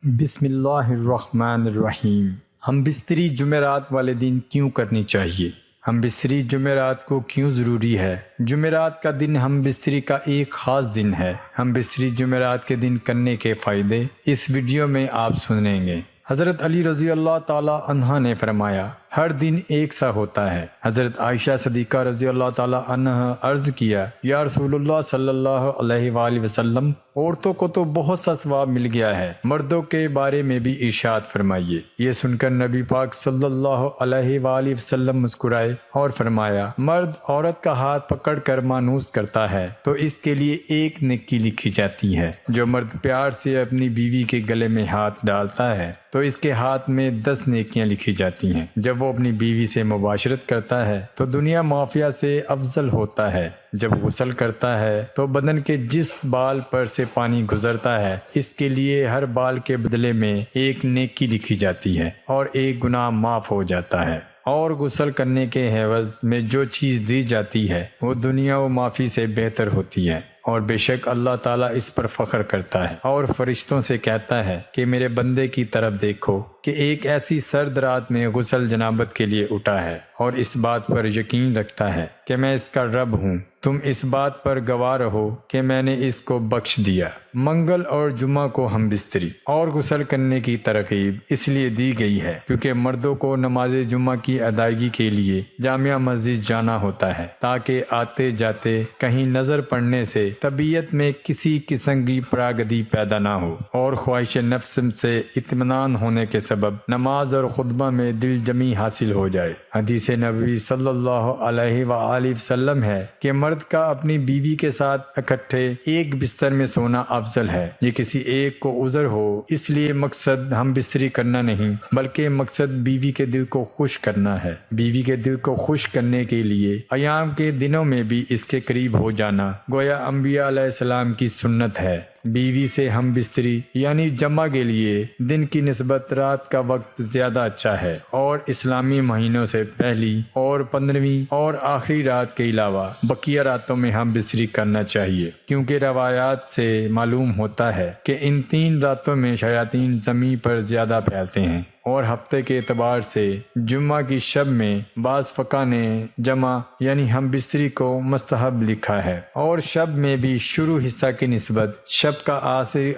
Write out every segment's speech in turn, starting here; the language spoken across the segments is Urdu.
بسم اللہ الرحمن الرحیم۔ ہم بستری جمعرات والے دن کیوں کرنی چاہیے؟ ہم بستری جمعرات کو کیوں ضروری ہے؟ جمعرات کا دن ہم بستری کا ایک خاص دن ہے۔ ہم بستری جمعرات کے دن کرنے کے فائدے اس ویڈیو میں آپ سنیں گے۔ حضرت علی رضی اللہ تعالی عنہ نے فرمایا، ہر دن ایک سا ہوتا ہے۔ حضرت عائشہ صدیقہ رضی اللہ تعالی عنہ عرض کیا، یا رسول اللہ صلی اللہ علیہ وآلہ وسلم، عورتوں کو تو بہت سا ثواب مل گیا ہے، مردوں کے بارے میں بھی ارشاد فرمائیے۔ یہ سن کر نبی پاک صلی اللہ علیہ وآلہ وسلم مسکرائے اور فرمایا، مرد عورت کا ہاتھ پکڑ کر مانوس کرتا ہے تو اس کے لیے ایک نیکی لکھی جاتی ہے۔ جو مرد پیار سے اپنی بیوی کے گلے میں ہاتھ ڈالتا ہے تو اس کے ہاتھ میں 10 نیکیاں لکھی جاتی ہیں۔ جب وہ اپنی بیوی سے مباشرت کرتا ہے تو دنیا معافیہ سے افضل ہوتا ہے۔ جب غسل کرتا ہے تو بدن کے جس بال پر سے پانی گزرتا ہے اس کے لیے ہر بال کے بدلے میں ایک نیکی لکھی جاتی ہے اور ایک گناہ معاف ہو جاتا ہے۔ اور غسل کرنے کے عوض میں جو چیز دی جاتی ہے وہ دنیا و معافی سے بہتر ہوتی ہے۔ اور بے شک اللہ تعالیٰ اس پر فخر کرتا ہے اور فرشتوں سے کہتا ہے کہ میرے بندے کی طرف دیکھو کہ ایک ایسی سرد رات میں غسل جنابت کے لیے اٹھا ہے اور اس بات پر یقین رکھتا ہے کہ میں اس کا رب ہوں۔ تم اس بات پر گواہ رہو کہ میں نے اس کو بخش دیا۔ منگل اور جمعہ کو ہم بستری اور غسل کرنے کی ترغیب اس لیے دی گئی ہے کیونکہ مردوں کو نماز جمعہ کی ادائیگی کے لیے جامع مسجد جانا ہوتا ہے تاکہ آتے جاتے کہیں نظر پڑنے سے طبیعت میں کسی قسم کی پراگدی پیدا نہ ہو اور خواہش نفس سے اطمینان ہونے کے سبب نماز اور خطبہ میں دل جمی حاصل ہو جائے۔ حدیث نبوی صلی اللہ علیہ وآلہ وسلم ہے کہ مرد کا اپنی بیوی کے ساتھ اکٹھے ایک بستر میں سونا افضل ہے۔ یہ کسی ایک کو عذر ہو اس لیے مقصد ہم بستری کرنا نہیں بلکہ مقصد بیوی کے دل کو خوش کرنا ہے۔ بیوی کے دل کو خوش کرنے کے لیے ایام کے دنوں میں بھی اس کے قریب ہو جانا گویا انبیاء علیہ السلام کی سنت ہے۔ بیوی سے ہم بستری یعنی جمع کے لیے دن کی نسبت رات کا وقت زیادہ اچھا ہے اور اسلامی مہینوں سے پہلی اور 15ویں اور آخری رات کے علاوہ بقیہ راتوں میں ہم بستری کرنا چاہیے کیونکہ روایات سے معلوم ہوتا ہے کہ ان 3 راتوں میں شیاطین زمین پر زیادہ پھیلتے ہیں۔ اور ہفتے کے اعتبار سے جمعہ کی شب میں بعض فقہ نے جمع یعنی ہم بستری کو مستحب لکھا ہے اور شب میں بھی شروع حصہ کی نسبت شب کا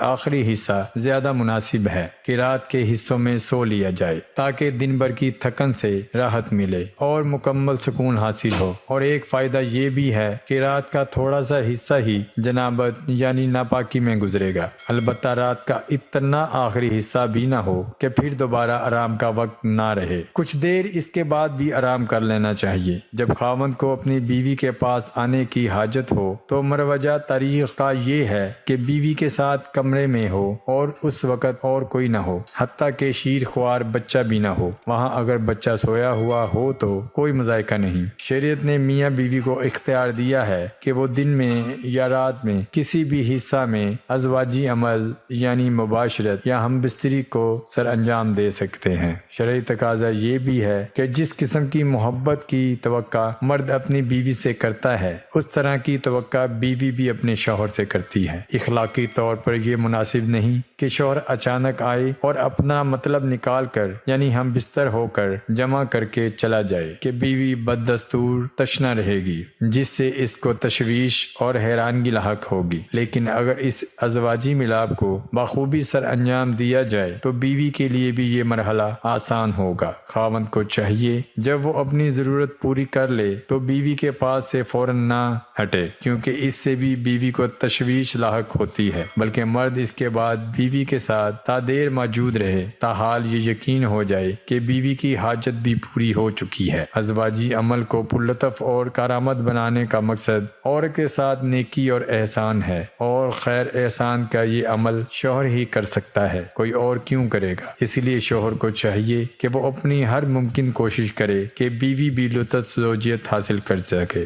آخری حصہ زیادہ مناسب ہے کہ رات کے حصوں میں سو لیا جائے تاکہ دن بھر کی تھکن سے راحت ملے اور مکمل سکون حاصل ہو۔ اور ایک فائدہ یہ بھی ہے کہ رات کا تھوڑا سا حصہ ہی جنابت یعنی ناپاکی میں گزرے گا، البتہ رات کا اتنا آخری حصہ بھی نہ ہو کہ پھر دوبارہ آرام کا وقت نہ رہے۔ کچھ دیر اس کے بعد بھی آرام کر لینا چاہیے۔ جب خاوند کو اپنی بیوی کے پاس آنے کی حاجت ہو تو مروجہ طریقہ یہ ہے کہ بیوی کے ساتھ کمرے میں ہو اور اس وقت اور کوئی نہ ہو، حتیٰ کہ شیر خوار بچہ بھی نہ ہو۔ وہاں اگر بچہ سویا ہوا ہو تو کوئی مذائقہ نہیں۔ شریعت نے میاں بیوی کو اختیار دیا ہے کہ وہ دن میں یا رات میں کسی بھی حصہ میں ازواجی عمل یعنی مباشرت یا ہم بستری کو سر انجام دے سکتے ہیں۔ شرعی تقاضا یہ بھی ہے کہ جس قسم کی محبت کی توقع مرد اپنی بیوی سے کرتا ہے اس طرح کی توقع بیوی بھی اپنے شوہر سے کرتی ہے۔ اخلاقی طور پر یہ مناسب نہیں کہ شوہر اچانک آئے اور اپنا مطلب نکال کر یعنی ہم بستر ہو کر جمع کر کے چلا جائے کہ بیوی بددستور تشنہ رہے گی جس سے اس کو تشویش اور حیرانگی لاحق ہوگی۔ لیکن اگر اس ازواجی ملاپ کو بخوبی سر انجام دیا جائے تو بیوی کے لیے بھی یہ مرحلہ آسان ہوگا۔ خاوند کو چاہیے جب وہ اپنی ضرورت پوری کر لے تو بیوی کے پاس سے فوراً نہ ہٹے کیونکہ اس سے بھی بیوی کو تشویش لاحق ہوتی ہے، بلکہ مرد اس کے بعد بیوی کے ساتھ تا دیر موجود رہے تاحال یہ یقین ہو جائے کہ بیوی کی حاجت بھی پوری ہو چکی ہے۔ ازواجی عمل کو پرلطف اور کارآمد بنانے کا مقصد عورت کے ساتھ نیکی اور احسان ہے اور خیر احسان کا یہ عمل شوہر ہی کر سکتا ہے، کوئی اور کیوں کرے گا؟ اس لیے شوہر کو چاہیے کہ وہ اپنی ہر ممکن کوشش کرے کہ بیوی بھی لطف زوجیت حاصل کر سکے۔